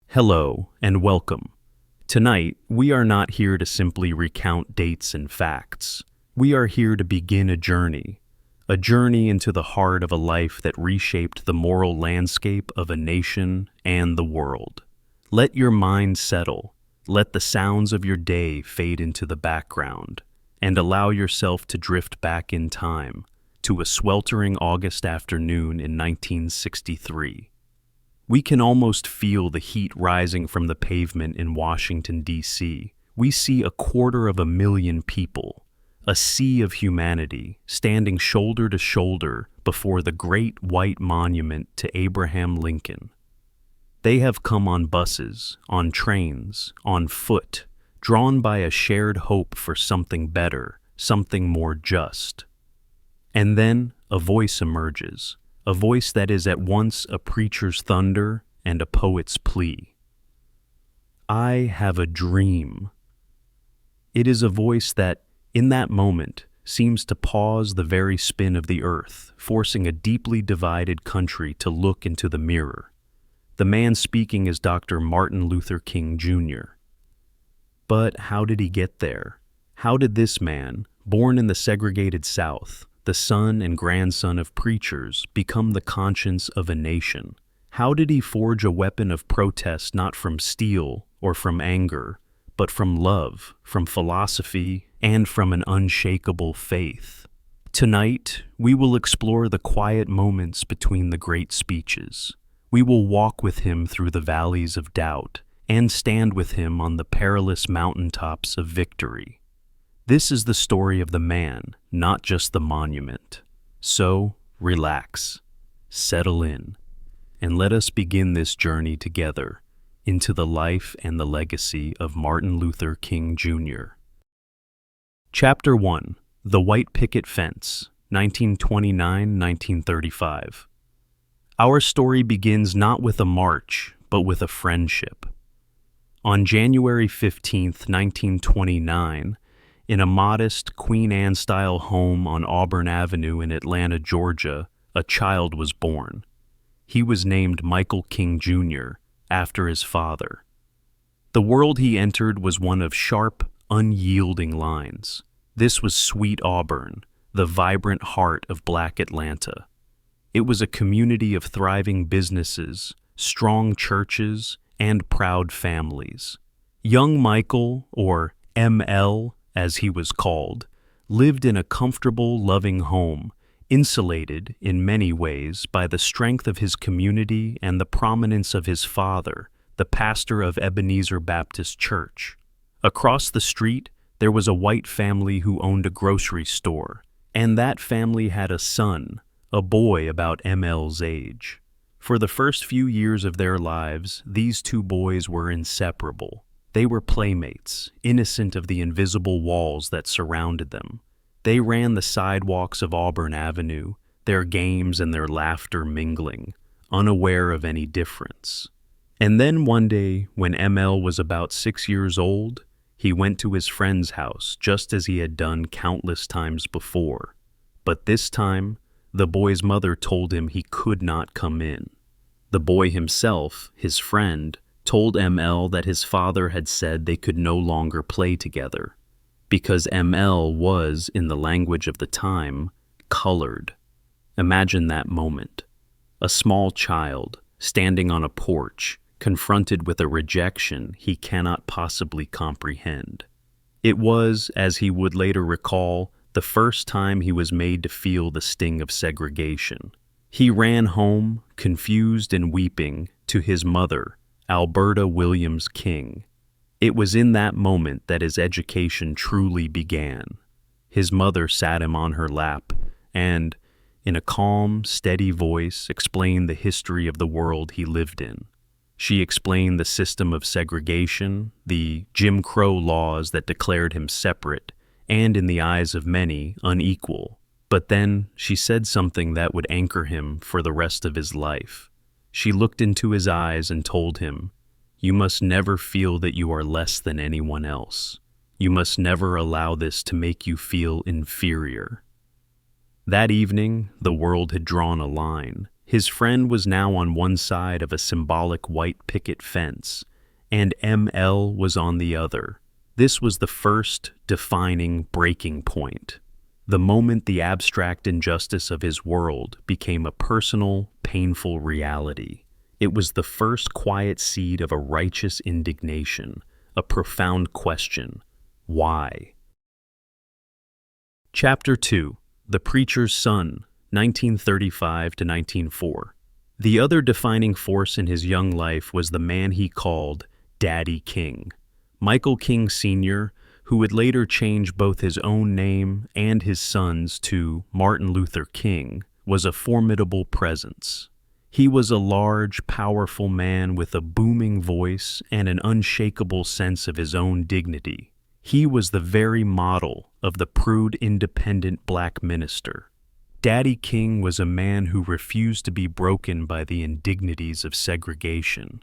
Hello and welcome. Tonight, we are not here to simply recount dates and facts. We are here to begin a journey into the heart of a life that reshaped the moral landscape of a nation and the world. Let your mind settle, let the sounds of your day fade into the background, and allow yourself to drift back in time to a sweltering August afternoon in 1963. We can almost feel the heat rising from the pavement in Washington, D.C. We see 250,000 people, a sea of humanity, standing shoulder to shoulder before the great white monument to Abraham Lincoln. They have come on buses, on trains, on foot, drawn by a shared hope for something better, something more just. And then a voice emerges. A voice that is at once a preacher's thunder and a poet's plea. I have a dream. It is a voice that, in that moment, seems to pause the very spin of the earth, forcing a deeply divided country to look into the mirror. The man speaking is Dr. Martin Luther King Jr. But how did he get there? How did this man, born in the segregated South, the son and grandson of preachers, become the conscience of a nation? How did he forge a weapon of protest not from steel or from anger, but from love, from philosophy, and from an unshakable faith? Tonight, we will explore the quiet moments between the great speeches. We will walk with him through the valleys of doubt and stand with him on the perilous mountaintops of victory. This is the story of the man, not just the monument. So, relax, settle in, and let us begin this journey together into the life and the legacy of Martin Luther King Jr. Chapter 1: The White Picket Fence, 1929-1935. Our story begins not with a march, but with a friendship. On January 15, 1929, in a modest Queen Anne-style home on Auburn Avenue in Atlanta, Georgia, a child was born. He was named Michael King Jr., after his father. The world he entered was one of sharp, unyielding lines. This was sweet Auburn, the vibrant heart of Black Atlanta. It was a community of thriving businesses, strong churches, and proud families. Young Michael, or ML, as he was called, lived in a comfortable, loving home, insulated, in many ways, by the strength of his community and the prominence of his father, the pastor of Ebenezer Baptist Church. Across the street, there was a white family who owned a grocery store, and that family had a son, a boy about ML's age. For the first few years of their lives, these two boys were inseparable. They were playmates, innocent of the invisible walls that surrounded them. They ran the sidewalks of Auburn Avenue, their games and their laughter mingling, unaware of any difference. And then one day, when ML was about 6 years old, he went to his friend's house just as he had done countless times before. But this time, the boy's mother told him he could not come in. The boy himself, his friend, told ML that his father had said they could no longer play together, because ML was, in the language of the time, colored. Imagine that moment. A small child, standing on a porch, confronted with a rejection he cannot possibly comprehend. It was, as he would later recall, the first time he was made to feel the sting of segregation. He ran home, confused and weeping, to his mother, Alberta Williams King. It was in that moment that his education truly began. His mother sat him on her lap and, in a calm, steady voice, explained the history of the world he lived in. She explained the system of segregation, the Jim Crow laws that declared him separate, and in the eyes of many, unequal. But then she said something that would anchor him for the rest of his life. She looked into his eyes and told him, "You must never feel that you are less than anyone else. You must never allow this to make you feel inferior." That evening, the world had drawn a line. His friend was now on one side of a symbolic white picket fence, and ML was on the other. This was the first defining breaking point. The moment the abstract injustice of his world became a personal, painful reality. It was the first quiet seed of a righteous indignation, a profound question: why? Chapter 2: The Preacher's Son, 1935 to 1904. The other defining force in his young life was the man he called Daddy King. Michael King Sr., who would later change both his own name and his son's to Martin Luther King, was a formidable presence. He was a large, powerful man with a booming voice and an unshakable sense of his own dignity. He was the very model of the prude, independent black minister. Daddy King was a man who refused to be broken by the indignities of segregation.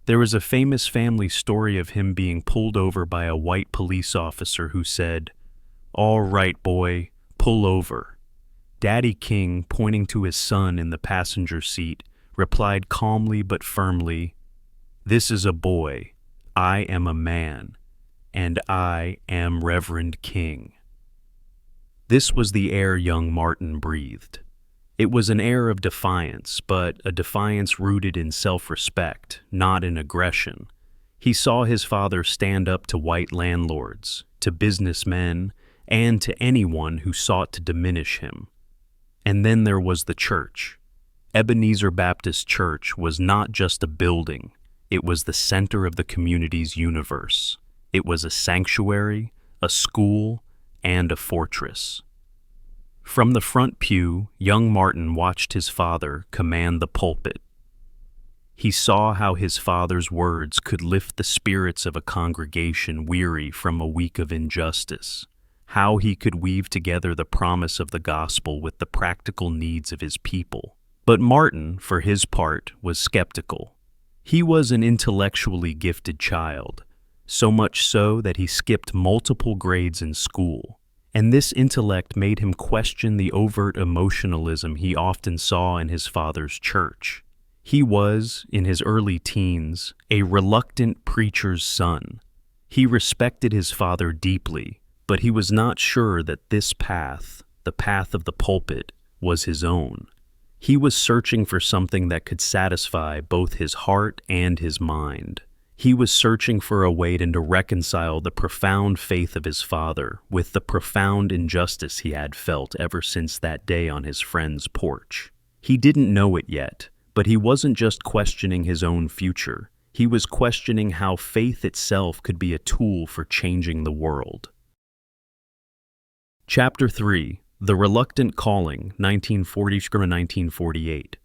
There is a famous family story of him being pulled over by a white police officer who said, "All right, boy, pull over." Daddy King, pointing to his son in the passenger seat, replied calmly but firmly, "This is a boy. I am a man, and I am Reverend King." This was the air young Martin breathed. It was an air of defiance, but a defiance rooted in self-respect, not in aggression. He saw his father stand up to white landlords, to businessmen, and to anyone who sought to diminish him. And then there was the church. Ebenezer Baptist Church was not just a building. It was the center of the community's universe. It was a sanctuary, a school, and a fortress. From the front pew, young Martin watched his father command the pulpit. He saw how his father's words could lift the spirits of a congregation weary from a week of injustice, how he could weave together the promise of the gospel with the practical needs of his people. But Martin, for his part, was skeptical. He was an intellectually gifted child, so much so that he skipped multiple grades in school. And this intellect made him question the overt emotionalism he often saw in his father's church. He was, in his early teens, a reluctant preacher's son. He respected his father deeply, but he was not sure that this path, the path of the pulpit, was his own. He was searching for something that could satisfy both his heart and his mind. He was searching for a way to reconcile the profound faith of his father with the profound injustice he had felt ever since that day on his friend's porch. He didn't know it yet, but he wasn't just questioning his own future. He was questioning how faith itself could be a tool for changing the world. Chapter 3: The Reluctant Calling, 1940–1948.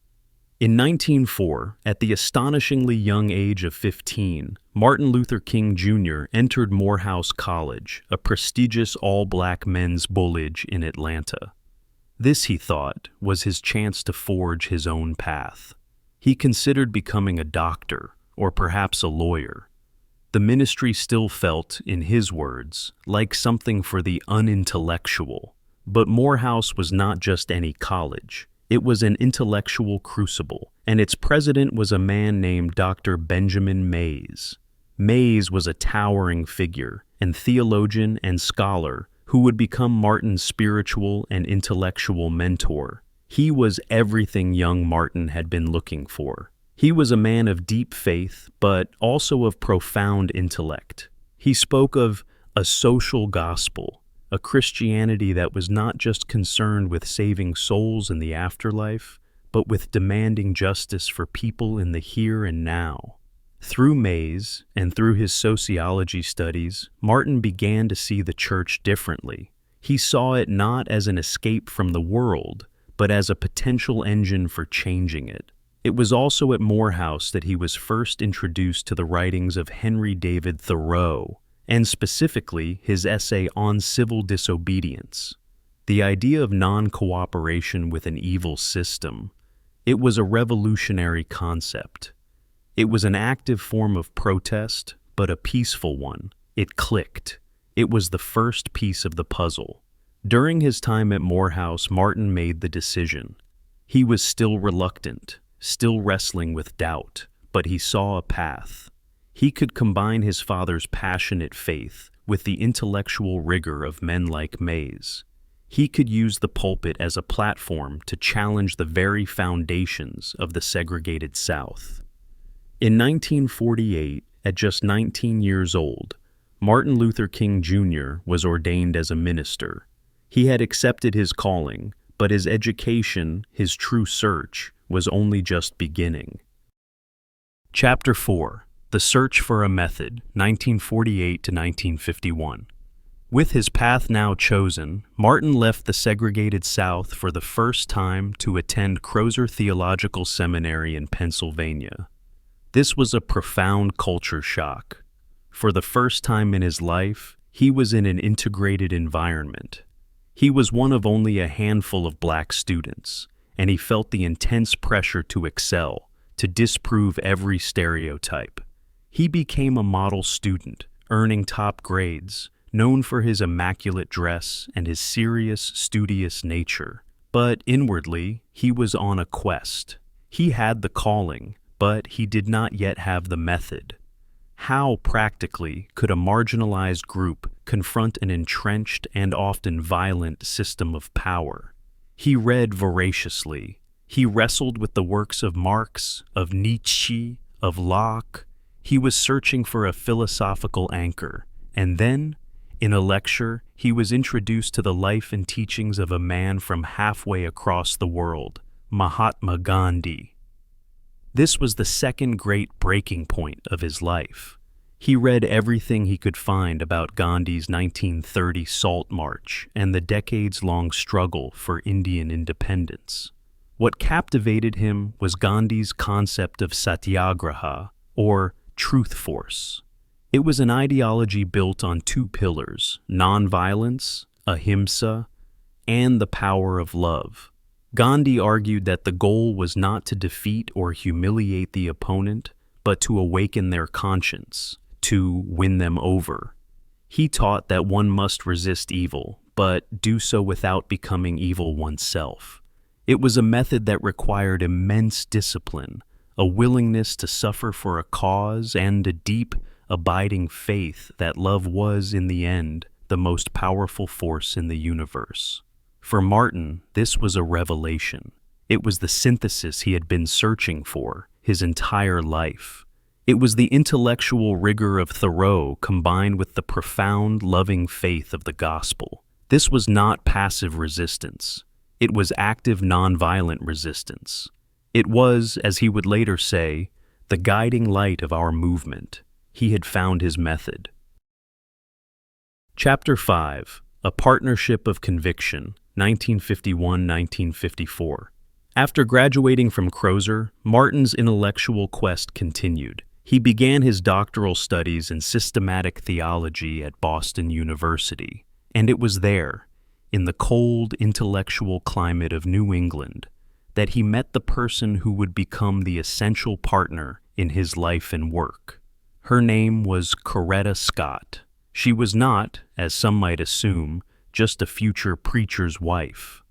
In 1904, at the astonishingly young age of 15, Martin Luther King Jr. entered Morehouse College, a prestigious all-black men's college in Atlanta. This, he thought, was his chance to forge his own path. He considered becoming a doctor, or perhaps a lawyer. The ministry still felt, in his words, like something for the unintellectual. But Morehouse was not just any college. It was an intellectual crucible, and its president was a man named Dr. Benjamin Mays. Mays was a towering figure, and theologian and scholar who would become Martin's spiritual and intellectual mentor. He was everything young Martin had been looking for. He was a man of deep faith, but also of profound intellect. He spoke of a social gospel, a Christianity that was not just concerned with saving souls in the afterlife, but with demanding justice for people in the here and now. Through Mays and through his sociology studies, Martin began to see the church differently. He saw it not as an escape from the world, but as a potential engine for changing it. It was also at Morehouse that he was first introduced to the writings of Henry David Thoreau, and specifically his essay on civil disobedience. The idea of non-cooperation with an evil system. It was a revolutionary concept. It was an active form of protest, but a peaceful one. It clicked. It was the first piece of the puzzle. During his time at Morehouse, Martin made the decision. He was still reluctant, still wrestling with doubt, but he saw a path. He could combine his father's passionate faith with the intellectual rigor of men like Mays. He could use the pulpit as a platform to challenge the very foundations of the segregated South. In 1948, at just 19 years old, Martin Luther King Jr. was ordained as a minister. He had accepted his calling, but his education, his true search, was only just beginning. Chapter 4: The Search for a Method, 1948 to 1951. With his path now chosen, Martin left the segregated South for the first time to attend Crozer Theological Seminary in Pennsylvania. This was a profound culture shock. For the first time in his life, he was in an integrated environment. He was one of only a handful of black students, and he felt the intense pressure to excel, to disprove every stereotype. He became a model student, earning top grades, known for his immaculate dress and his serious, studious nature. But inwardly, he was on a quest. He had the calling, but he did not yet have the method. How, practically, could a marginalized group confront an entrenched and often violent system of power? He read voraciously. He wrestled with the works of Marx, of Nietzsche, of Locke. He was searching for a philosophical anchor. And then, in a lecture, he was introduced to the life and teachings of a man from halfway across the world, Mahatma Gandhi. This was the second great breaking point of his life. He read everything he could find about Gandhi's 1930 Salt March and the decades-long struggle for Indian independence. What captivated him was Gandhi's concept of satyagraha, or truth force. It was an ideology built on two pillars: nonviolence, ahimsa, and the power of love. Gandhi argued that the goal was not to defeat or humiliate the opponent, but to awaken their conscience, to win them over. He taught that one must resist evil, but do so without becoming evil oneself. It was a method that required immense discipline, a willingness to suffer for a cause, and a deep, abiding faith that love was, in the end, the most powerful force in the universe. For Martin, this was a revelation. It was the synthesis he had been searching for his entire life. It was the intellectual rigor of Thoreau combined with the profound, loving faith of the gospel. This was not passive resistance. It was active, nonviolent resistance. It was, as he would later say, the guiding light of our movement. He had found his method. Chapter 5: A Partnership of Conviction, 1951-1954. After graduating from Crozer, Martin's intellectual quest continued. He began his doctoral studies in systematic theology at Boston University, and it was there, in the cold, intellectual climate of New England, that he met the person who would become the essential partner in his life and work. Her name was Coretta Scott. She was not, as some might assume, just a future preacher's wife.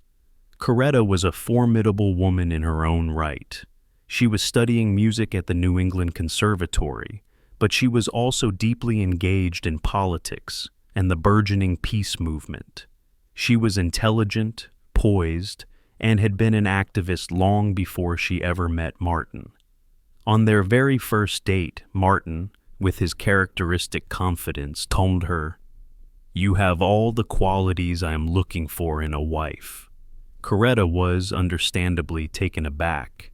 Coretta was a formidable woman in her own right. She was studying music at the New England Conservatory, but she was also deeply engaged in politics and the burgeoning peace movement. She was intelligent, poised, and had been an activist long before she ever met Martin. On their very first date, Martin, with his characteristic confidence, told her, "You have all the qualities I am looking for in a wife." Coretta was understandably taken aback,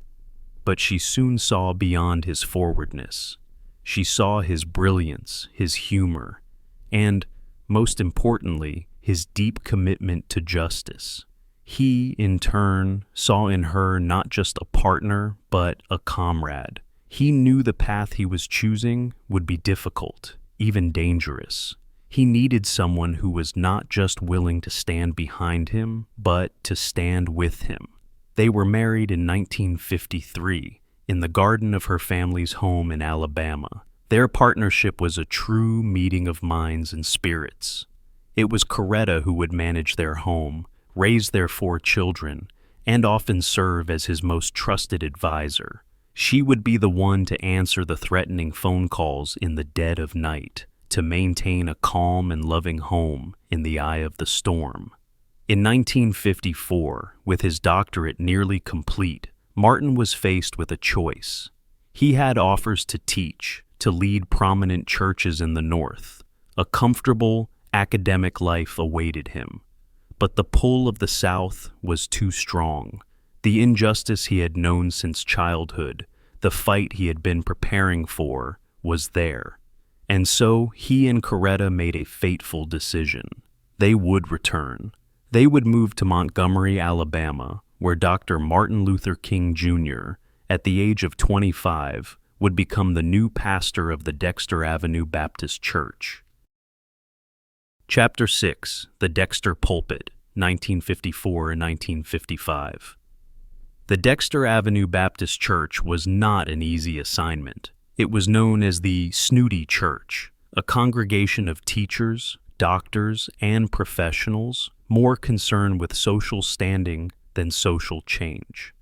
but she soon saw beyond his forwardness. She saw his brilliance, his humor, and, most importantly, his deep commitment to justice. He, in turn, saw in her not just a partner, but a comrade. He knew the path he was choosing would be difficult, even dangerous. He needed someone who was not just willing to stand behind him, but to stand with him. They were married in 1953, in the garden of her family's home in Alabama. Their partnership was a true meeting of minds and spirits. It was Coretta who would manage their home, raise their 4 children, and often serve as his most trusted advisor. She would be the one to answer the threatening phone calls in the dead of night, to maintain a calm and loving home in the eye of the storm. In 1954, with his doctorate nearly complete, Martin was faced with a choice. He had offers to teach, to lead prominent churches in the North. A comfortable, academic life awaited him. But the pull of the South was too strong. The injustice he had known since childhood, the fight he had been preparing for, was there. And so he and Coretta made a fateful decision. They would return. They would move to Montgomery, Alabama, where Dr. Martin Luther King Jr., at the age of 25, would become the new pastor of the Dexter Avenue Baptist Church. Chapter 6, The Dexter Pulpit, 1954 and 1955. The Dexter Avenue Baptist Church was not an easy assignment. It was known as the Snooty Church, a congregation of teachers, doctors, and professionals more concerned with social standing than social change.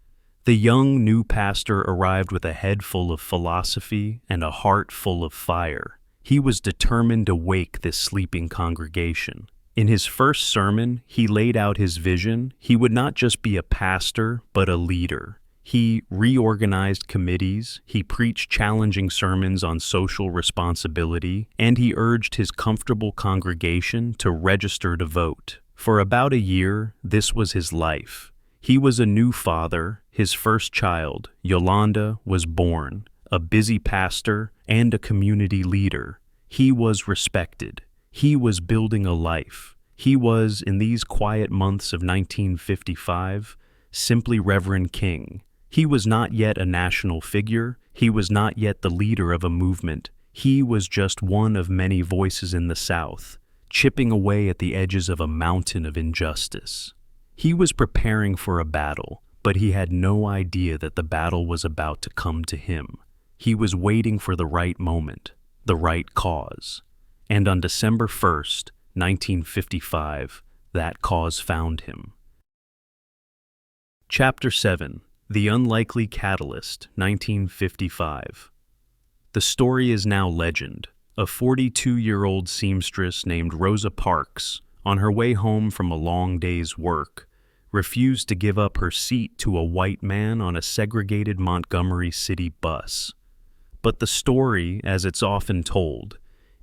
The young new pastor arrived with a head full of philosophy and a heart full of fire. He was determined to wake this sleeping congregation. In his first sermon, he laid out his vision. He would not just be a pastor, but a leader. He reorganized committees, he preached challenging sermons on social responsibility, and he urged his comfortable congregation to register to vote. For about a year, this was his life. He was a new father. His first child, Yolanda, was born, a busy pastor and a community leader. He was respected. He was building a life. He was, in these quiet months of 1955, simply Reverend King. He was not yet a national figure. He was not yet the leader of a movement. He was just one of many voices in the South, chipping away at the edges of a mountain of injustice. He was preparing for a battle, but he had no idea that the battle was about to come to him. He was waiting for the right moment, the right cause. And on December 1st, 1955, that cause found him. Chapter 7, The Unlikely Catalyst, 1955. The story is now legend. A 42-year-old seamstress named Rosa Parks, on her way home from a long day's work, refused to give up her seat to a white man on a segregated Montgomery City bus. But the story, as it's often told,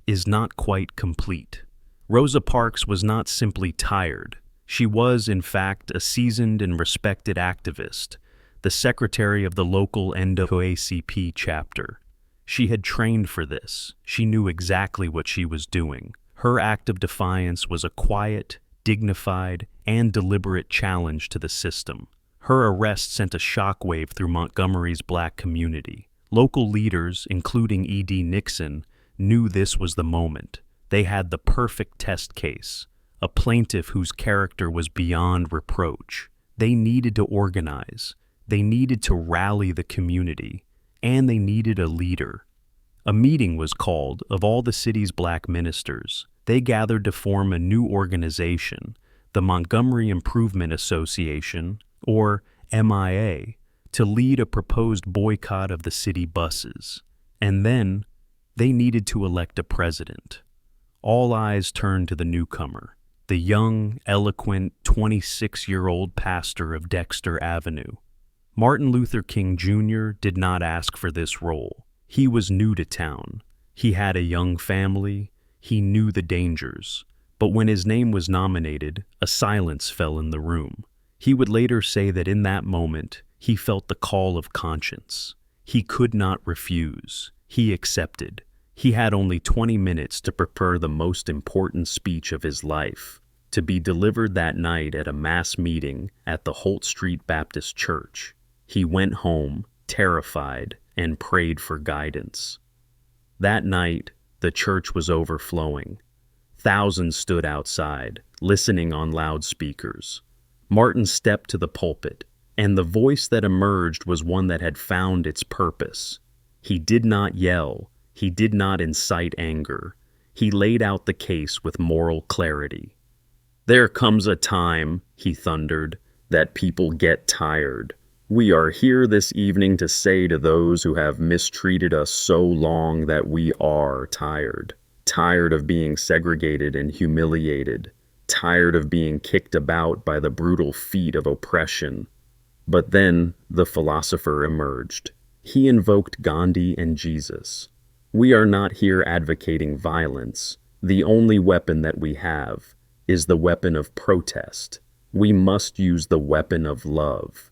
is not quite complete. Rosa Parks was not simply tired. She was, in fact, a seasoned and respected activist, the secretary of the local NAACP chapter. She had trained for this. She knew exactly what she was doing. Her act of defiance was a quiet, dignified, and deliberate challenge to the system. Her arrest sent a shockwave through Montgomery's black community. Local leaders, including E.D. Nixon, knew this was the moment. They had the perfect test case, a plaintiff whose character was beyond reproach. They needed to organize. They needed to rally the community. And they needed a leader. A meeting was called of all the city's black ministers. They gathered to form a new organization, the Montgomery Improvement Association, or MIA, to lead a proposed boycott of the city buses. And then, they needed to elect a president. All eyes turned to the newcomer, the young, eloquent, 26-year-old pastor of Dexter Avenue. Martin Luther King Jr. did not ask for this role. He was new to town. He had a young family. He knew the dangers. But when his name was nominated, a silence fell in the room. He would later say that in that moment, he felt the call of conscience. He could not refuse. He accepted. He had only 20 minutes to prepare the most important speech of his life, to be delivered that night at a mass meeting at the Holt Street Baptist Church. He went home, terrified, and prayed for guidance. That night, the church was overflowing. Thousands stood outside, listening on loudspeakers. Martin stepped to the pulpit, and the voice that emerged was one that had found its purpose. He did not yell. He did not incite anger. He laid out the case with moral clarity. "There comes a time," he thundered, that people get tired. We are here this evening to say to those who have mistreated us so long that we are tired. Tired of being segregated and humiliated. Tired of being kicked about by the brutal feet of oppression. But then the philosopher emerged. He invoked Gandhi and Jesus. We are not here advocating violence. The only weapon that we have is the weapon of protest. We must use the weapon of love.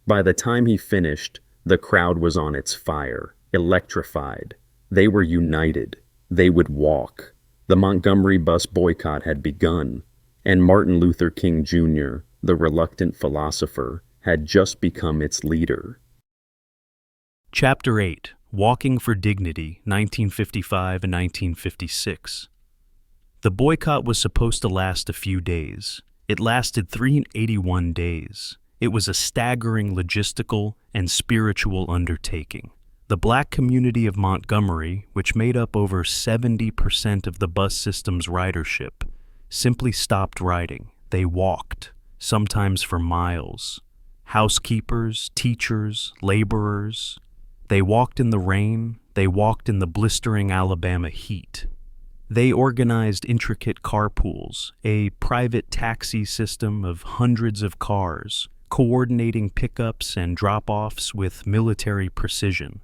By the time he finished, the crowd was on its fire, electrified. They were united. They would walk. The Montgomery bus boycott had begun, and Martin Luther King Jr., the reluctant philosopher, had just become its leader. Chapter 8, Walking for Dignity, 1955 and 1956. The boycott was supposed to last a few days. It lasted 381 days. It was a staggering logistical and spiritual undertaking. The black community of Montgomery, which made up over 70% of the bus system's ridership, simply stopped riding. They walked, sometimes for miles. Housekeepers, teachers, laborers. They walked in the rain. They walked in the blistering Alabama heat. They organized intricate carpools, a private taxi system of hundreds of cars, coordinating pickups and drop-offs with military precision.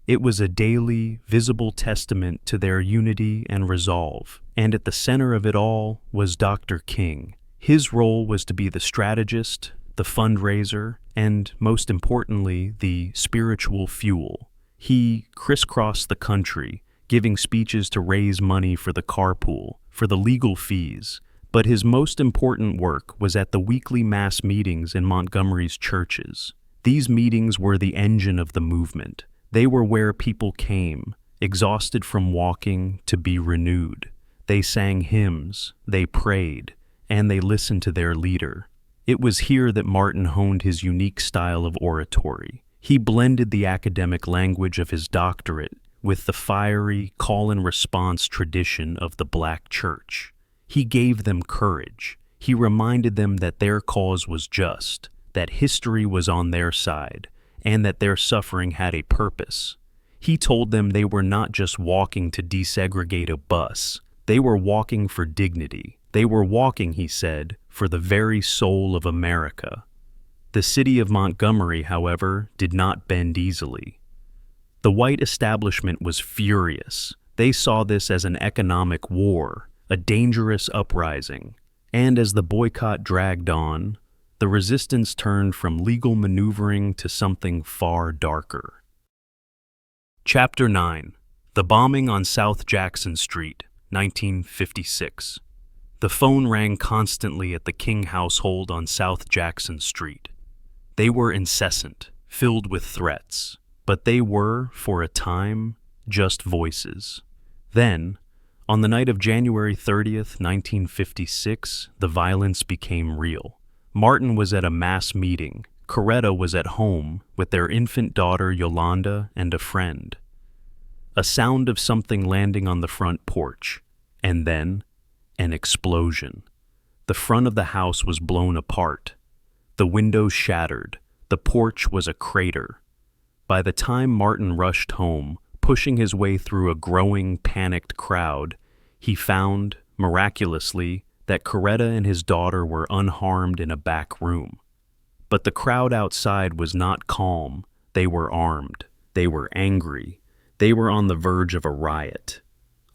It was a daily, visible testament to their unity and resolve, and at the center of it all was Dr. King. His role was to be the strategist, the fundraiser, and, most importantly, the spiritual fuel. He crisscrossed the country, giving speeches to raise money for the carpool, for the legal fees, but his most important work was at the weekly mass meetings in Montgomery's churches. These meetings were the engine of the movement. They were where people came, exhausted from walking, to be renewed. They sang hymns, they prayed, and they listened to their leader. It was here that Martin honed his unique style of oratory. He blended the academic language of his doctorate with the fiery call-and-response tradition of the Black church. He gave them courage. He reminded them that their cause was just, that history was on their side, and that their suffering had a purpose. He told them they were not just walking to desegregate a bus. They were walking for dignity. They were walking, he said, for the very soul of America. The city of Montgomery, however, did not bend easily. The white establishment was furious. They saw this as an economic war, a dangerous uprising. And as the boycott dragged on, the resistance turned from legal maneuvering to something far darker. Chapter 9, The Bombing on South Jackson Street, 1956. The phone rang constantly at the King household on South Jackson Street. They were incessant, filled with threats. But they were, for a time, just voices. Then, on the night of January 30th, 1956, the violence became real. Martin was at a mass meeting. Coretta was at home with their infant daughter Yolanda and a friend. A sound of something landing on the front porch, and then an explosion. The front of the house was blown apart. The windows shattered. The porch was a crater. By the time Martin rushed home, pushing his way through a growing, panicked crowd, he found, miraculously, that Coretta and his daughter were unharmed in a back room. But the crowd outside was not calm. They were armed. They were angry. They were on the verge of a riot.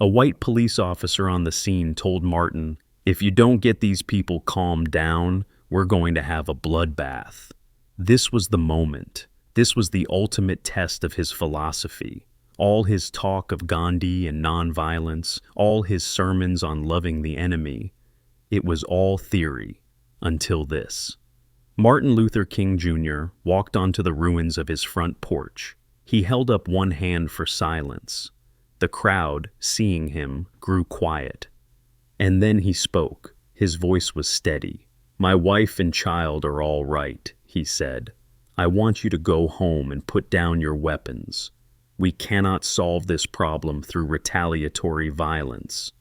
A white police officer on the scene told Martin, "If you don't get these people calmed down, we're going to have a bloodbath." This was the moment. This was the ultimate test of his philosophy. All his talk of Gandhi and nonviolence, all his sermons on loving the enemy, it was all theory, until this. Martin Luther King Jr. walked onto the ruins of his front porch. He held up one hand for silence. The crowd, seeing him, grew quiet. And then he spoke. His voice was steady. "My wife and child are all right," he said. "I want you to go home and put down your weapons. We cannot solve this problem through retaliatory violence.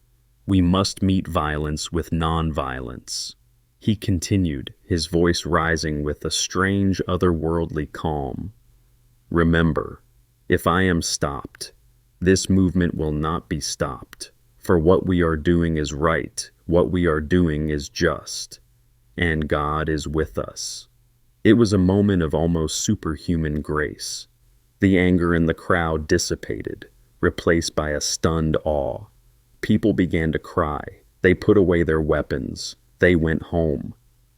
We must meet violence with nonviolence." He continued, his voice rising with a strange, otherworldly calm. Remember, if I am stopped, this movement will not be stopped. For what we are doing is right, what we are doing is just, and God is with us. It was a moment of almost superhuman grace. The anger in the crowd dissipated, replaced by a stunned awe. People began to cry. They put away their weapons. They went home.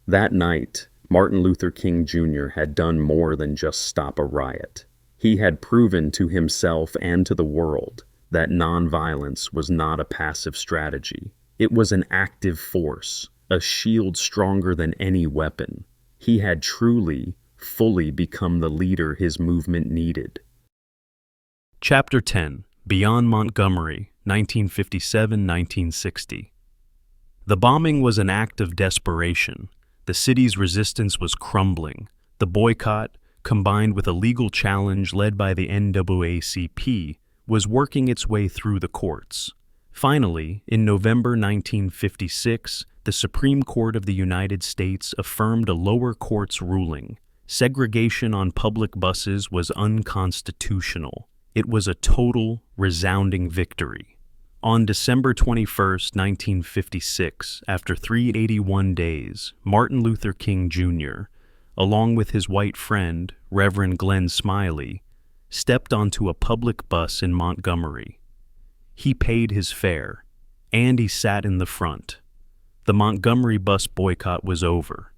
That night, Martin Luther King Jr. had done more than just stop a riot. He had proven to himself and to the world that nonviolence was not a passive strategy. It was an active force, a shield stronger than any weapon. He had truly, fully become the leader his movement needed. Chapter 10. Beyond Montgomery, 1957-1960. The bombing was an act of desperation. The city's resistance was crumbling. The boycott, combined with a legal challenge led by the NAACP, was working its way through the courts. Finally, in November 1956, the Supreme Court of the United States affirmed a lower court's ruling. Segregation on public buses was unconstitutional. It was a total, resounding victory. On December 21, 1956, after 381 days, Martin Luther King Jr., along with his white friend, Reverend Glenn Smiley, stepped onto a public bus in Montgomery. He paid his fare, and he sat in the front. The Montgomery bus boycott was over.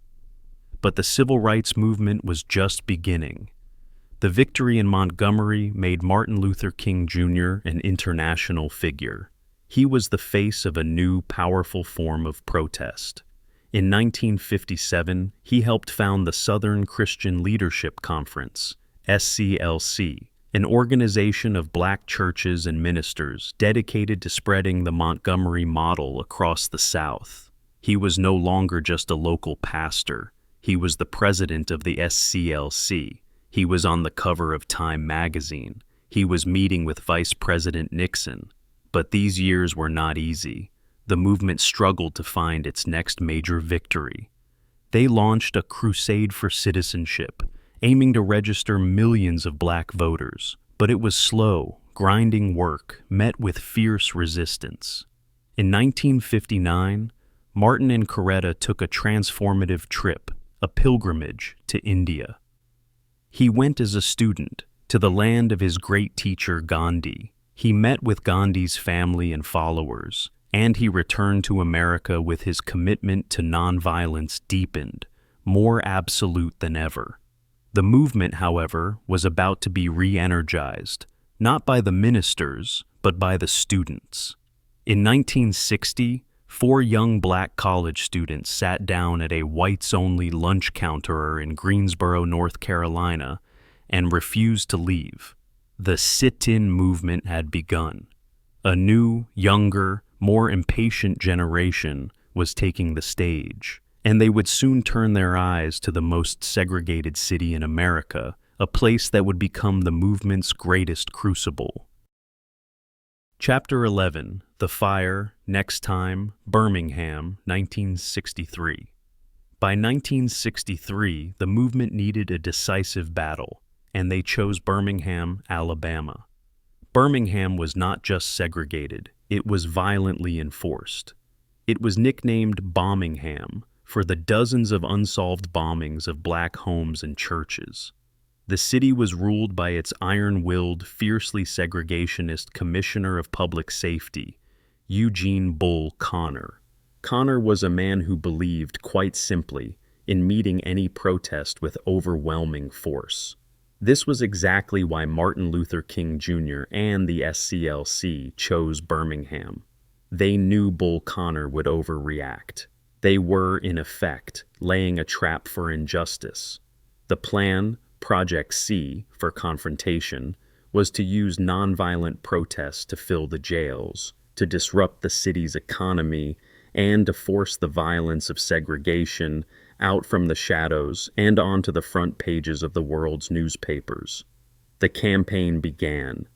But the civil rights movement was just beginning. The victory in Montgomery made Martin Luther King Jr. an international figure. He was the face of a new, powerful form of protest. In 1957, he helped found the Southern Christian Leadership Conference, SCLC, an organization of black churches and ministers dedicated to spreading the Montgomery model across the South. He was no longer just a local pastor. He was the president of the SCLC. He was on the cover of Time magazine. He was meeting with Vice President Nixon. But these years were not easy. The movement struggled to find its next major victory. They launched a crusade for citizenship, aiming to register millions of black voters. But it was slow, grinding work met with fierce resistance. In 1959, Martin and Coretta took a transformative trip, a pilgrimage to India. He went as a student to the land of his great teacher Gandhi. He met with Gandhi's family and followers, and he returned to America with his commitment to nonviolence deepened, more absolute than ever. The movement, however, was about to be re-energized, not by the ministers, but by the students. In 1960, 4 young black college students sat down at a whites-only lunch counter in Greensboro, North Carolina, and refused to leave. The sit-in movement had begun. A new, younger, more impatient generation was taking the stage, and they would soon turn their eyes to the most segregated city in America, a place that would become the movement's greatest crucible. Chapter 11. The Fire, Next Time, Birmingham, 1963. By 1963, the movement needed a decisive battle, and they chose Birmingham, Alabama. Birmingham was not just segregated, it was violently enforced. It was nicknamed Bombingham for the dozens of unsolved bombings of black homes and churches. The city was ruled by its iron-willed, fiercely segregationist Commissioner of Public Safety, Eugene Bull Connor. Connor was a man who believed, quite simply, in meeting any protest with overwhelming force. This was exactly why Martin Luther King Jr. and the SCLC chose Birmingham. They knew Bull Connor would overreact. They were, in effect, laying a trap for injustice. The plan, Project C, for confrontation, was to use nonviolent protests to fill the jails, to disrupt the city's economy, and to force the violence of segregation out from the shadows and onto the front pages of the world's newspapers. The campaign began.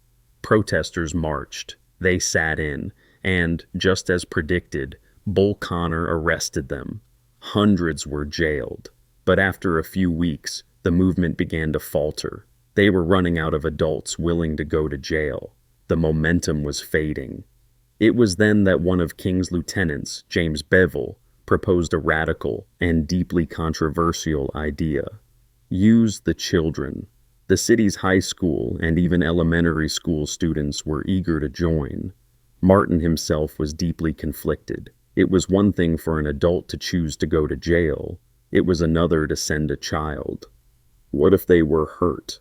Protesters marched. They sat in, and, just as predicted, Bull Connor arrested them. Hundreds were jailed. But after a few weeks, the movement began to falter. They were running out of adults willing to go to jail. The momentum was fading. It was then that one of King's lieutenants, James Bevel, proposed a radical and deeply controversial idea. Use the children. The city's high school and even elementary school students were eager to join. Martin himself was deeply conflicted. It was one thing for an adult to choose to go to jail. It was another to send a child. What if they were hurt?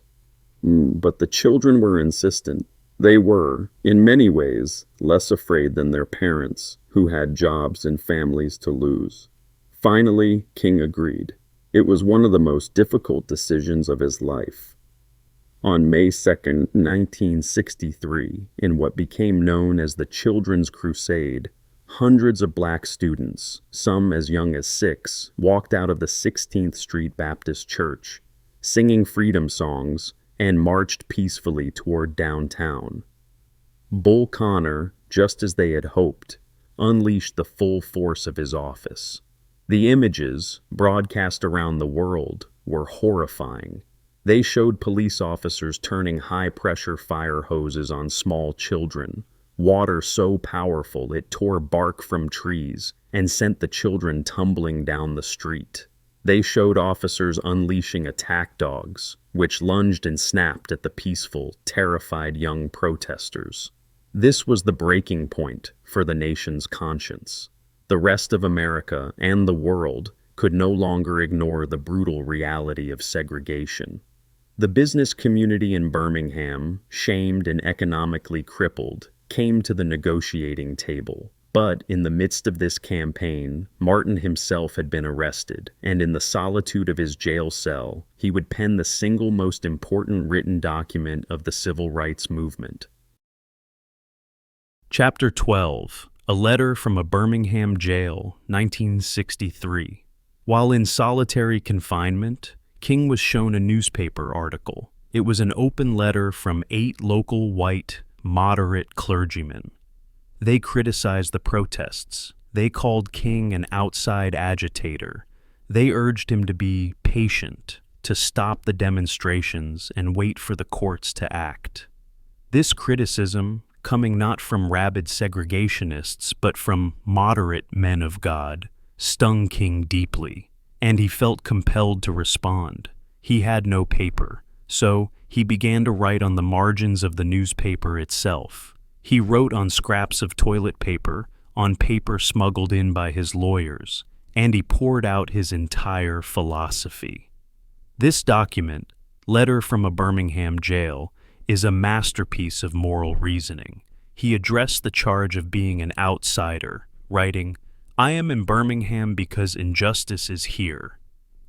But the children were insistent. They were, in many ways, less afraid than their parents, who had jobs and families to lose. Finally, King agreed. It was one of the most difficult decisions of his life. On May 2nd, 1963, in what became known as the Children's Crusade, hundreds of black students, some as young as 6, walked out of the 16th Street Baptist Church, singing freedom songs, and marched peacefully toward downtown. Bull Connor, just as they had hoped, unleashed the full force of his office. The images, broadcast around the world, were horrifying. They showed police officers turning high-pressure fire hoses on small children, water so powerful it tore bark from trees and sent the children tumbling down the street. They showed officers unleashing attack dogs, which lunged and snapped at the peaceful, terrified young protesters. This was the breaking point for the nation's conscience. The rest of America and the world could no longer ignore the brutal reality of segregation. The business community in Birmingham, shamed and economically crippled, came to the negotiating table. But in the midst of this campaign, Martin himself had been arrested, and in the solitude of his jail cell, he would pen the single most important written document of the civil rights movement. Chapter 12. A Letter from a Birmingham Jail, 1963. While in solitary confinement, King was shown a newspaper article. It was an open letter from 8 local white, moderate clergymen. They criticized the protests. They called King an outside agitator. They urged him to be patient, to stop the demonstrations and wait for the courts to act. This criticism, coming not from rabid segregationists but from moderate men of God, stung King deeply, and he felt compelled to respond. He had no paper, so he began to write on the margins of the newspaper itself. He wrote on scraps of toilet paper, on paper smuggled in by his lawyers, and he poured out his entire philosophy. This document, Letter from a Birmingham Jail, is a masterpiece of moral reasoning. He addressed the charge of being an outsider, writing, "I am in Birmingham because injustice is here.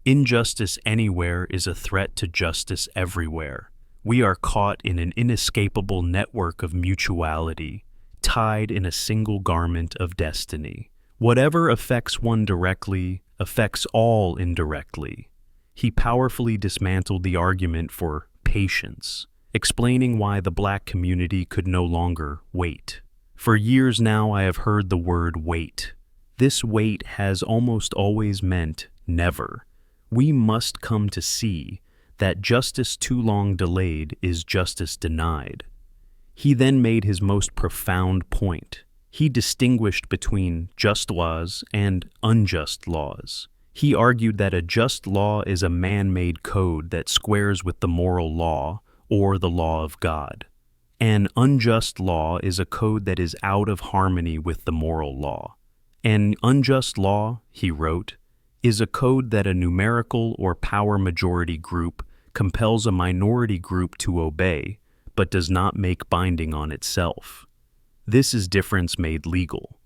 Injustice anywhere is a threat to justice everywhere. We are caught in an inescapable network of mutuality, tied in a single garment of destiny. Whatever affects one directly affects all indirectly." He powerfully dismantled the argument for patience, explaining why the black community could no longer wait. For years now I have heard the word wait. This wait has almost always meant never. We must come to see that justice too long delayed is justice denied. He then made his most profound point. He distinguished between just laws and unjust laws. He argued that a just law is a man-made code that squares with the moral law or the law of God. An unjust law is a code that is out of harmony with the moral law. An unjust law, he wrote, is a code that a numerical or power majority group compels a minority group to obey, but does not make binding on itself. This is difference made legal.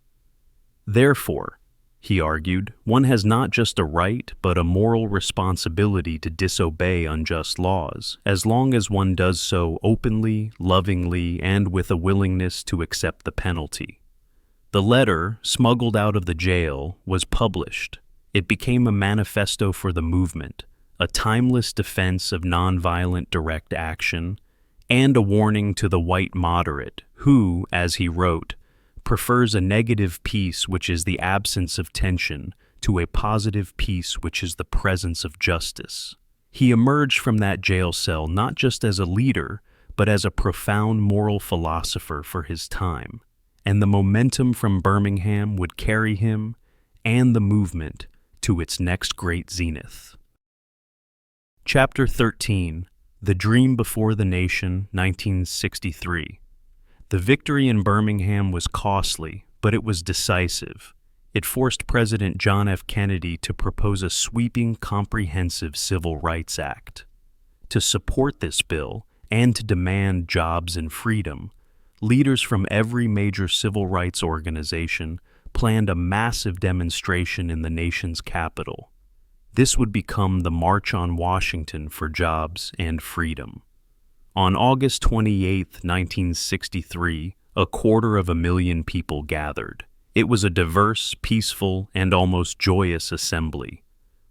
Therefore, he argued, one has not just a right, but a moral responsibility to disobey unjust laws, as long as one does so openly, lovingly, and with a willingness to accept the penalty. The letter, smuggled out of the jail, was published. It became a manifesto for the movement, a timeless defense of nonviolent direct action, and a warning to the white moderate who, as he wrote, prefers a negative peace which is the absence of tension to a positive peace which is the presence of justice. He emerged from that jail cell not just as a leader, but as a profound moral philosopher for his time, and the momentum from Birmingham would carry him and the movement to its next great zenith. Chapter 13, The Dream Before the Nation, 1963. The victory in Birmingham was costly, but it was decisive. It forced President John F. Kennedy to propose a sweeping, comprehensive Civil Rights Act. To support this bill and to demand jobs and freedom, leaders from every major civil rights organization planned a massive demonstration in the nation's capital. This would become the March on Washington for Jobs and Freedom. On August 28, 1963, 250,000 people gathered. It was a diverse, peaceful, and almost joyous assembly.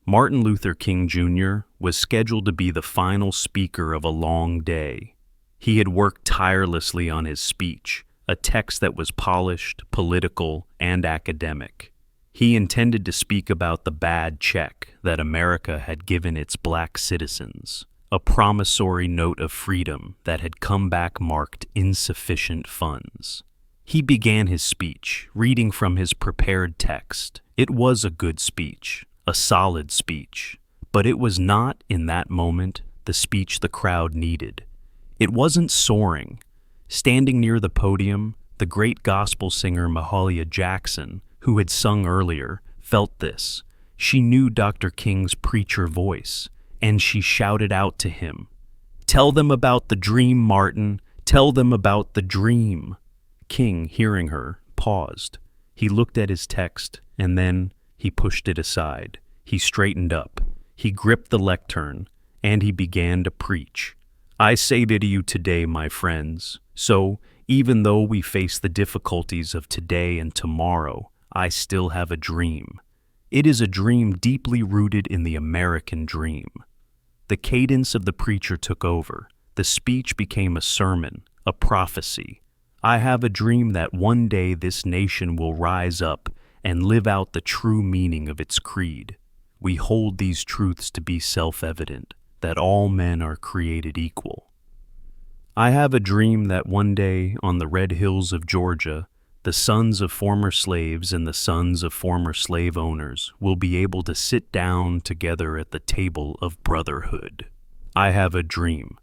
Martin Luther King Jr. was scheduled to be the final speaker of a long day. He had worked tirelessly on his speech, a text that was polished, political, and academic. He intended to speak about the bad check that America had given its black citizens, a promissory note of freedom that had come back marked insufficient funds. He began his speech, reading from his prepared text. It was a good speech, a solid speech, but it was not, in that moment, the speech the crowd needed. It wasn't soaring. Standing near the podium, the great gospel singer Mahalia Jackson, who had sung earlier, felt this. She knew Dr. King's preacher voice, and she shouted out to him, "Tell them about the dream, Martin. Tell them about the dream." King, hearing her, paused. He looked at his text, and then he pushed it aside. He straightened up. He gripped the lectern, and he began to preach. "I say to you today, my friends, so, even though we face the difficulties of today and tomorrow, I still have a dream. It is a dream deeply rooted in the American dream." The cadence of the preacher took over. The speech became a sermon, a prophecy. I have a dream that one day this nation will rise up and live out the true meaning of its creed. We hold these truths to be self-evident, that all men are created equal. I have a dream that one day on the red hills of Georgia, the sons of former slaves and the sons of former slave owners will be able to sit down together at the table of brotherhood. I have a dream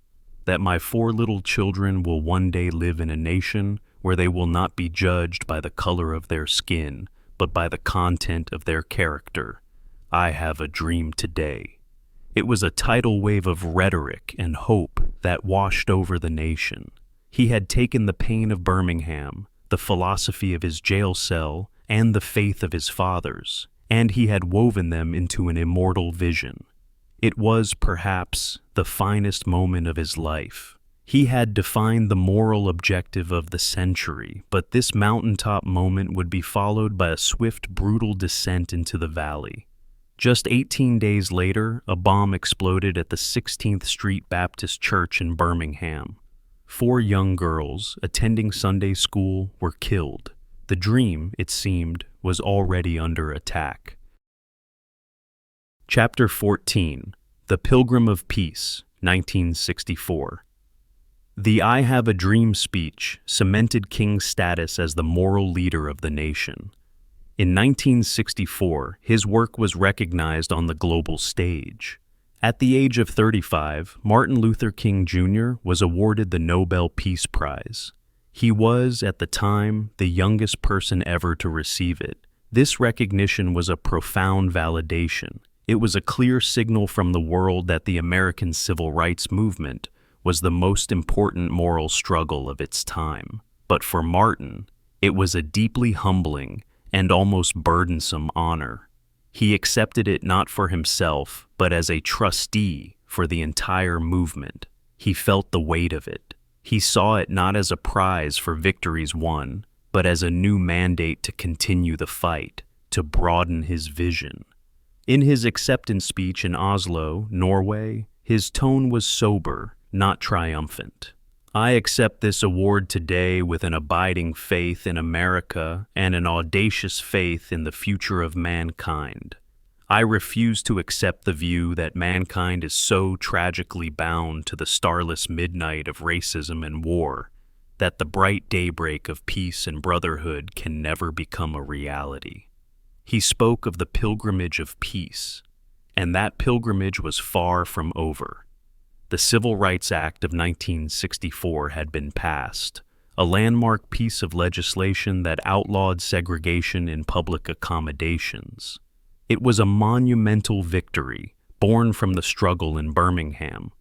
that my 4 little children will one day live in a nation where they will not be judged by the color of their skin, but by the content of their character. I have a dream today. It was a tidal wave of rhetoric and hope that washed over the nation. He had taken the pain of Birmingham, the philosophy of his jail cell, and the faith of his fathers, and he had woven them into an immortal vision. It was, perhaps, the finest moment of his life. He had defined the moral objective of the century, but this mountaintop moment would be followed by a swift, brutal descent into the valley. Just 18 days later, a bomb exploded at the 16th Street Baptist Church in Birmingham. 4 young girls attending Sunday school were killed. The dream, it seemed, was already under attack. Chapter 14, The Pilgrim of Peace, 1964. The I Have a Dream speech cemented King's status as the moral leader of the nation. In 1964, his work was recognized on the global stage. At the age of 35, Martin Luther King Jr. was awarded the Nobel Peace Prize. He was, at the time, the youngest person ever to receive it. This recognition was a profound validation. It was a clear signal from the world that the American civil rights movement was the most important moral struggle of its time. But for Martin, it was a deeply humbling and almost burdensome honor. He accepted it not for himself, but as a trustee for the entire movement. He felt the weight of it. He saw it not as a prize for victories won, but as a new mandate to continue the fight, to broaden his vision. In his acceptance speech in Oslo, Norway, his tone was sober, not triumphant. I accept this award today with an abiding faith in America and an audacious faith in the future of mankind. I refuse to accept the view that mankind is so tragically bound to the starless midnight of racism and war that the bright daybreak of peace and brotherhood can never become a reality. He spoke of the pilgrimage of peace, and that pilgrimage was far from over. The Civil Rights Act of 1964 had been passed, a landmark piece of legislation that outlawed segregation in public accommodations. It was a monumental victory, born from the struggle in Birmingham.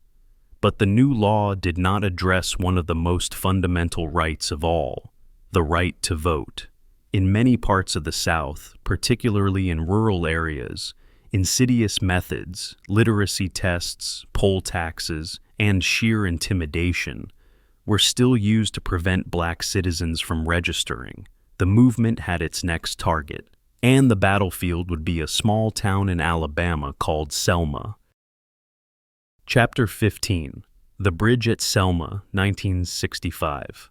But the new law did not address one of the most fundamental rights of all, the right to vote. In many parts of the South, particularly in rural areas, insidious methods, literacy tests, poll taxes, and sheer intimidation were still used to prevent black citizens from registering. The movement had its next target, and the battlefield would be a small town in Alabama called Selma. Chapter 15. The Bridge at Selma, 1965.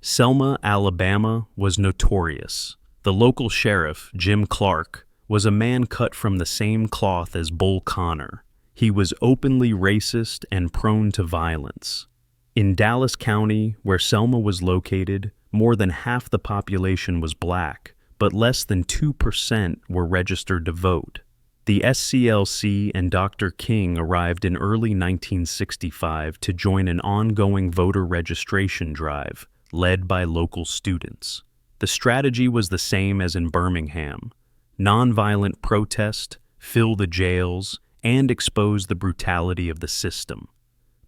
Selma, Alabama, was notorious. The local sheriff, Jim Clark, was a man cut from the same cloth as Bull Connor. He was openly racist and prone to violence. In Dallas County, where Selma was located, more than half the population was black, but less than 2% were registered to vote. The SCLC and Dr. King arrived in early 1965 to join an ongoing voter registration drive led by local students. The strategy was the same as in Birmingham: nonviolent protest, fill the jails, and expose the brutality of the system.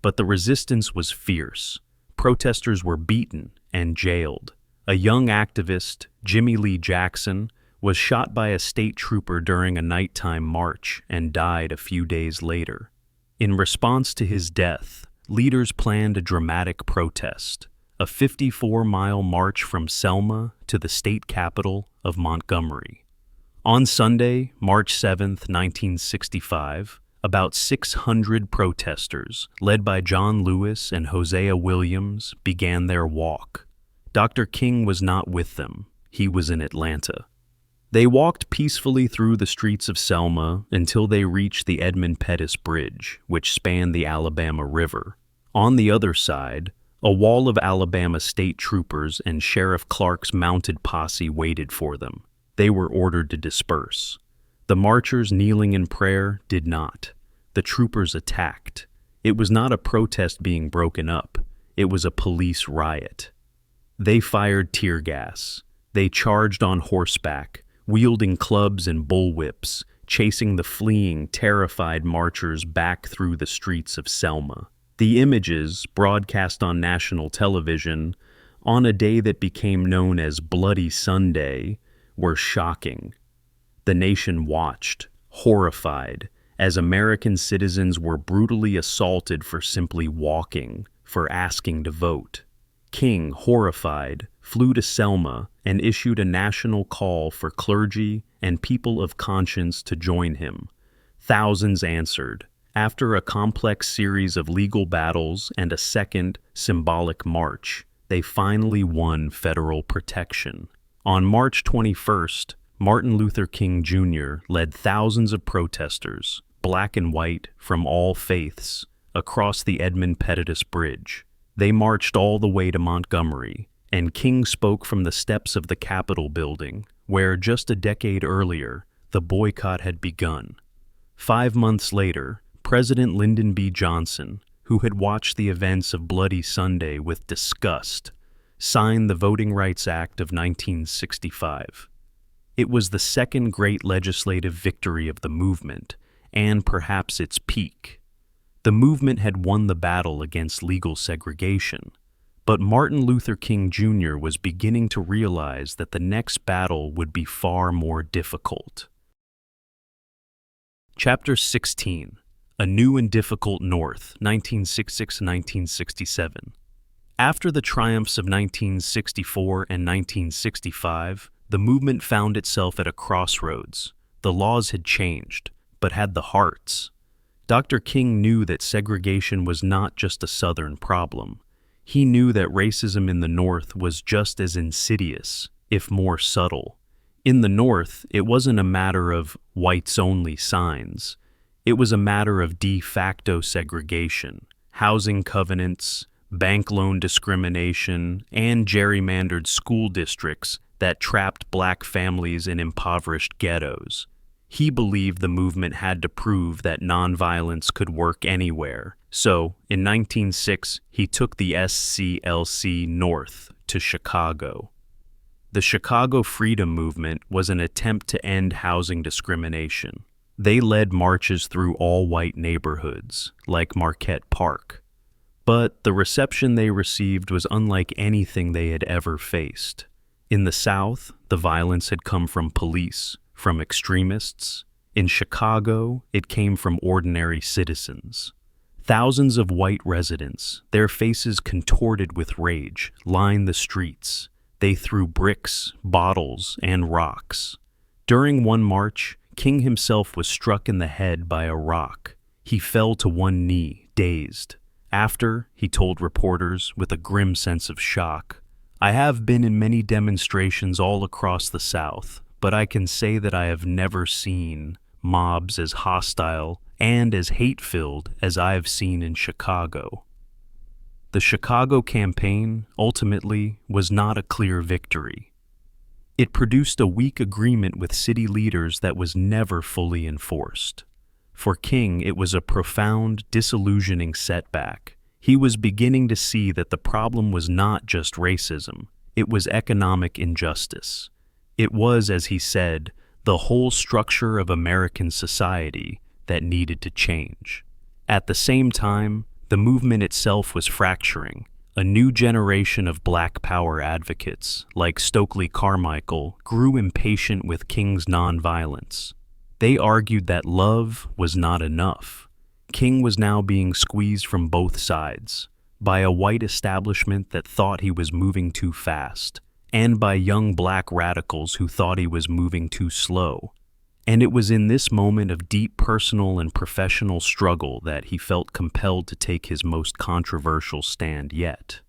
But the resistance was fierce. Protesters were beaten and jailed. A young activist, Jimmy Lee Jackson, was shot by a state trooper during a nighttime march and died a few days later. In response to his death, leaders planned a dramatic protest, a 54-mile march from Selma to the state capital of Montgomery. On Sunday, March 7, 1965, about 600 protesters, led by John Lewis and Hosea Williams, began their walk. Dr. King was not with them. He was in Atlanta. They walked peacefully through the streets of Selma until they reached the Edmund Pettus Bridge, which spanned the Alabama River. On the other side, a wall of Alabama state troopers and Sheriff Clark's mounted posse waited for them. They were ordered to disperse. The marchers kneeling in prayer did not. The troopers attacked. It was not a protest being broken up. It was a police riot. They fired tear gas. They charged on horseback, wielding clubs and bullwhips, chasing the fleeing, terrified marchers back through the streets of Selma. The images, broadcast on national television, on a day that became known as Bloody Sunday, were shocking. The nation watched, horrified, as American citizens were brutally assaulted for simply walking, for asking to vote. King, horrified, flew to Selma and issued a national call for clergy and people of conscience to join him. Thousands answered. After a complex series of legal battles and a second, symbolic march, they finally won federal protection. On March 21st, Martin Luther King Jr. led thousands of protesters, black and white, from all faiths, across the Edmund Pettus Bridge. They marched all the way to Montgomery, and King spoke from the steps of the Capitol building, where just a decade earlier, the boycott had begun. 5 months later, President Lyndon B. Johnson, who had watched the events of Bloody Sunday with disgust, signed the Voting Rights Act of 1965. It was the second great legislative victory of the movement, and perhaps its peak. The movement had won the battle against legal segregation, but Martin Luther King Jr. was beginning to realize that the next battle would be far more difficult. Chapter 16. A New and Difficult North, 1966-1967. After the triumphs of 1964 and 1965, the movement found itself at a crossroads. The laws had changed, but had the hearts. Dr. King knew that segregation was not just a Southern problem. He knew that racism in the North was just as insidious, if more subtle. In the North, it wasn't a matter of whites-only signs. It was a matter of de facto segregation, housing covenants, bank loan discrimination, and gerrymandered school districts that trapped black families in impoverished ghettos. He believed the movement had to prove that nonviolence could work anywhere. So, in 1906, he took the SCLC north to Chicago. The Chicago Freedom Movement was an attempt to end housing discrimination. They led marches through all-white neighborhoods, like Marquette Park. But the reception they received was unlike anything they had ever faced. In the South, the violence had come from police, from extremists. In Chicago, it came from ordinary citizens. Thousands of white residents, their faces contorted with rage, lined the streets. They threw bricks, bottles, and rocks. During one march, King himself was struck in the head by a rock. He fell to one knee, dazed. After, he told reporters with a grim sense of shock, "I have been in many demonstrations all across the South, but I can say that I have never seen mobs as hostile and as hate-filled as I have seen in Chicago." The Chicago campaign, ultimately, was not a clear victory. It produced a weak agreement with city leaders that was never fully enforced. For King, it was a profound, disillusioning setback. He was beginning to see that the problem was not just racism, it was economic injustice. It was, as he said, the whole structure of American society that needed to change. At the same time, the movement itself was fracturing. A new generation of Black Power advocates, like Stokely Carmichael, grew impatient with King's nonviolence. They argued that love was not enough. King was now being squeezed from both sides, by a white establishment that thought he was moving too fast, and by young black radicals who thought he was moving too slow. And it was in this moment of deep personal and professional struggle that he felt compelled to take his most controversial stand yet.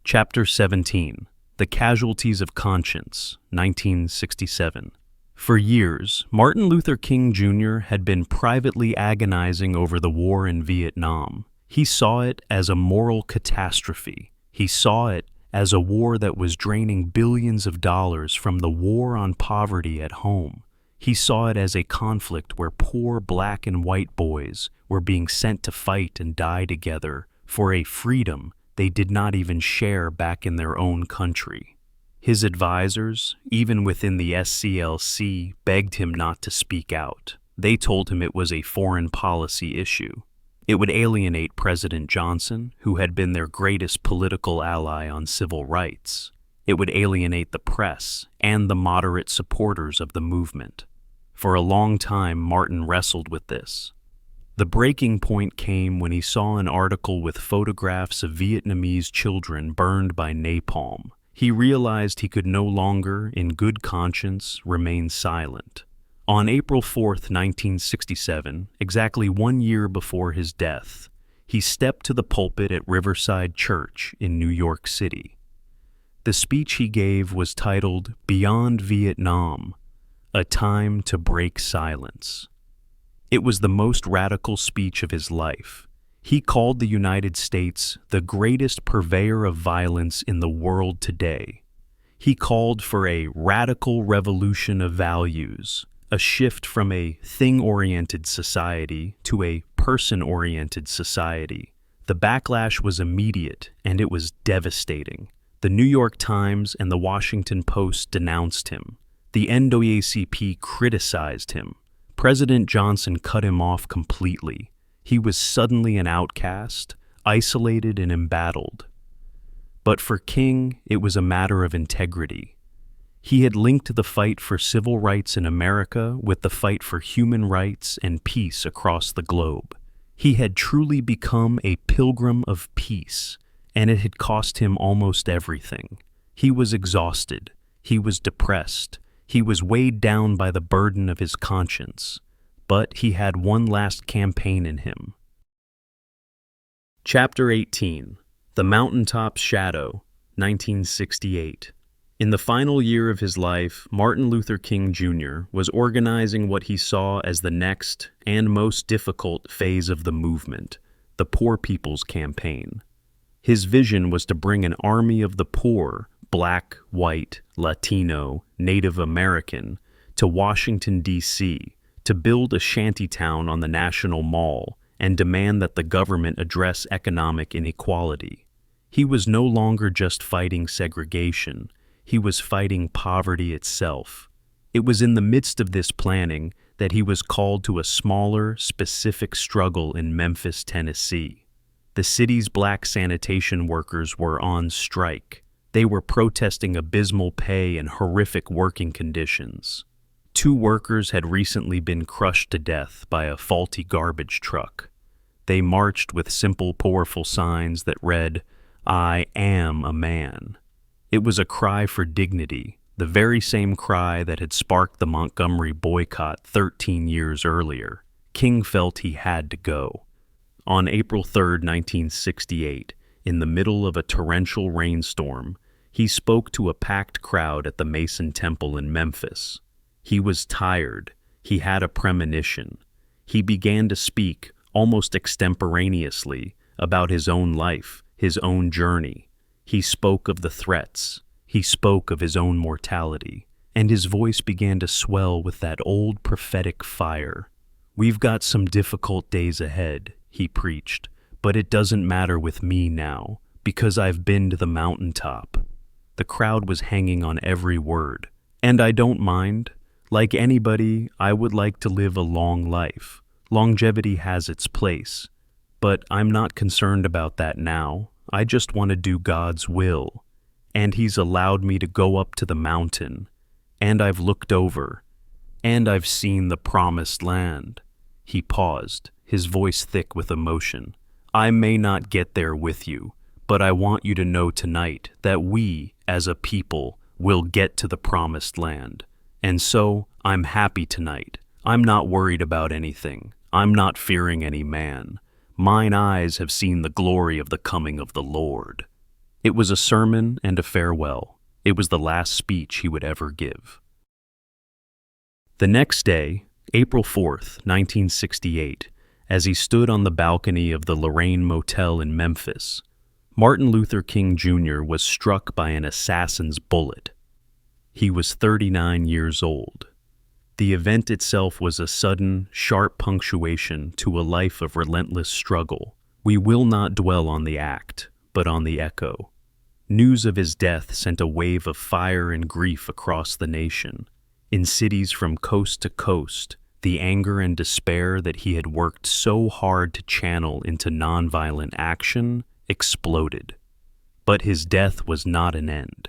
Chapter 17. The Casualties of Conscience, 1967. For years, Martin Luther King Jr. had been privately agonizing over the war in Vietnam. He saw it as a moral catastrophe. He saw it as a war that was draining billions of dollars from the war on poverty at home. He saw it as a conflict where poor black and white boys were being sent to fight and die together for a freedom they did not even share back in their own country. His advisors, even within the SCLC, begged him not to speak out. They told him it was a foreign policy issue. It would alienate President Johnson, who had been their greatest political ally on civil rights. It would alienate the press and the moderate supporters of the movement. For a long time, Martin wrestled with this. The breaking point came when he saw an article with photographs of Vietnamese children burned by napalm. He realized he could no longer, in good conscience, remain silent. On April 4th, 1967, exactly 1 year before his death, he stepped to the pulpit at Riverside Church in New York City. The speech he gave was titled "Beyond Vietnam, A Time to Break Silence." It was the most radical speech of his life. He called the United States the greatest purveyor of violence in the world today. He called for a radical revolution of values, a shift from a thing-oriented society to a person-oriented society. The backlash was immediate, and it was devastating. The New York Times and the Washington Post denounced him. The NAACP criticized him. President Johnson cut him off completely. He was suddenly an outcast, isolated and embattled. But for King, it was a matter of integrity. He had linked the fight for civil rights in America with the fight for human rights and peace across the globe. He had truly become a pilgrim of peace, and it had cost him almost everything. He was exhausted. He was depressed. He was weighed down by the burden of his conscience. But he had one last campaign in him. Chapter 18. The Mountaintop Shadow, 1968. In the final year of his life, Martin Luther King Jr. was organizing what he saw as the next and most difficult phase of the movement, the Poor People's Campaign. His vision was to bring an army of the poor, black, white, Latino, Native American, to Washington, D.C., to build a shantytown on the National Mall and demand that the government address economic inequality. He was no longer just fighting segregation. He was fighting poverty itself. It was in the midst of this planning that he was called to a smaller, specific struggle in Memphis, Tennessee. The city's black sanitation workers were on strike. They were protesting abysmal pay and horrific working conditions. 2 workers had recently been crushed to death by a faulty garbage truck. They marched with simple, powerful signs that read, "I am a man." It was a cry for dignity, the very same cry that had sparked the Montgomery boycott 13 years earlier. King felt he had to go. On April 3, 1968, in the middle of a torrential rainstorm, he spoke to a packed crowd at the Mason Temple in Memphis. He was tired. He had a premonition. He began to speak, almost extemporaneously, about his own life, his own journey. He spoke of the threats. He spoke of his own mortality. And his voice began to swell with that old prophetic fire. "We've got some difficult days ahead," he preached, "but it doesn't matter with me now, because I've been to the mountaintop." The crowd was hanging on every word. "And I don't mind. Like anybody, I would like to live a long life. Longevity has its place. But I'm not concerned about that now. I just want to do God's will. And He's allowed me to go up to the mountain. And I've looked over. And I've seen the promised land." He paused, his voice thick with emotion. "I may not get there with you, but I want you to know tonight that we, as a people, will get to the promised land. And so, I'm happy tonight. I'm not worried about anything. I'm not fearing any man. Mine eyes have seen the glory of the coming of the Lord." It was a sermon and a farewell. It was the last speech he would ever give. The next day, April 4th, 1968, as he stood on the balcony of the Lorraine Motel in Memphis, Martin Luther King Jr. was struck by an assassin's bullet. He was 39 years old. The event itself was a sudden, sharp punctuation to a life of relentless struggle. We will not dwell on the act, but on the echo. News of his death sent a wave of fire and grief across the nation. In cities from coast to coast, the anger and despair that he had worked so hard to channel into nonviolent action exploded. But his death was not an end.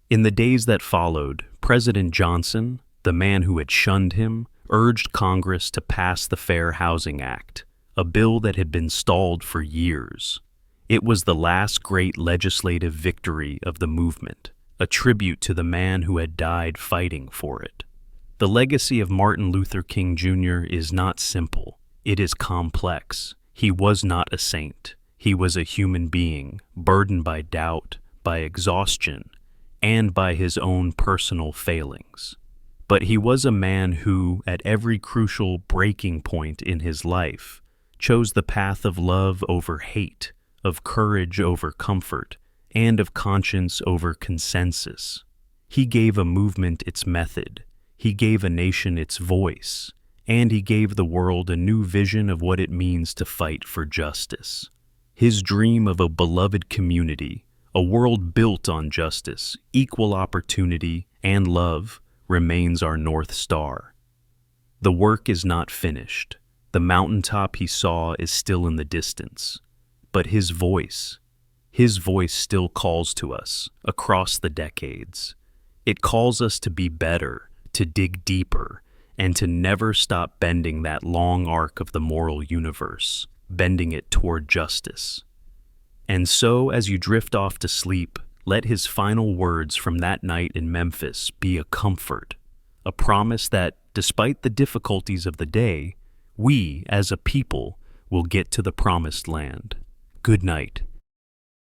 In the days that followed, President Johnson, the man who had shunned him, urged Congress to pass the Fair Housing Act, a bill that had been stalled for years. It was the last great legislative victory of the movement, a tribute to the man who had died fighting for it. The legacy of Martin Luther King Jr. is not simple. It is complex. He was not a saint. He was a human being, burdened by doubt, by exhaustion, and by his own personal failings. But he was a man who, at every crucial breaking point in his life, chose the path of love over hate, of courage over comfort, and of conscience over consensus. He gave a movement its method. He gave a nation its voice. And he gave the world a new vision of what it means to fight for justice. His dream of a beloved community, a world built on justice, equal opportunity, and love, remains our North Star. The work is not finished. The mountaintop he saw is still in the distance. But his voice still calls to us across the decades. It calls us to be better, to dig deeper, and to never stop bending that long arc of the moral universe, bending it toward justice. And so, as you drift off to sleep, let his final words from that night in Memphis be a comfort, a promise that, despite the difficulties of the day, we, as a people, will get to the promised land. Good night,